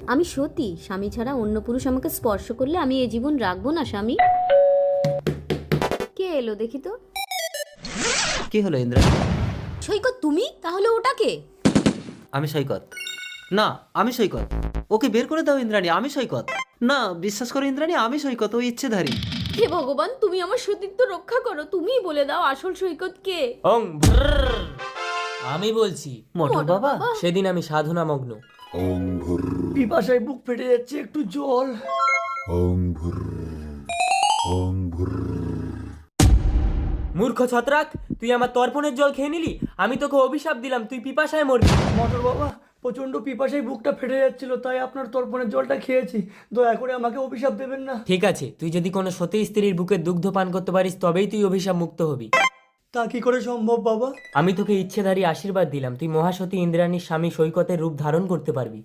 আমি সতী, স্বামী ছাড়া অন্য পুরুষ আমাকে স্পর্শ করলে আমি এ জীবন রাখবো না স্বামী। কে এলো দেখি তো। কি হলো ইন্দ্রাণী? সৈকত তুমি? তাহলে ওটাকে? আমি সৈকত না, আমি সৈকত। ওকে বের করে দাও ইন্দ্রাণী, আমি সৈকত না। বিশ্বাস করো ইন্দ্রাণী, আমি সৈকত, ও ইচ্ছেধারী। হে ভগবান, তুমি আমার সতীত্ব রক্ষা করো, তুমিই বলে দাও আসল সৈকত কে। ওং ভ্রর। আমি বলছি, মোটর বাবা। সেদিন আমি সাধনা মগ্ন। ওং ভুর পিপাসায় বুক ফেটে যাচ্ছে, একটু জল। ওং ভুর ওং ভুর মূর্খ ছত্রাক, তুই আমার তর্পণের জল খেয়ে নিলি। আমি তোকে অভিশাপ দিলাম, তুই পিপাসায় মরবি। মোটর বাবা, প্রচন্ড পিপাসায় বুকটা ফেটে যাচ্ছিল, তাই আপনার তর্পণের জলটা খেয়েছি। দয়া করে আমাকে অভিশাপ দেবেন না। ঠিক আছে, তুই যদি কোনো সতী স্ত্রীর বুকে দুগ্ধ পান করতে পারিস তবেই তুই অভিশাপ মুক্ত হবি। তা কি করে সম্ভব বাবা? আমি তোকে ইচ্ছেধারী আশীর্বাদ দিলাম, তুই মহাসতী ইন্দ্রাণীর স্বামী সৈকতের রূপ ধারণ করতে পারবি।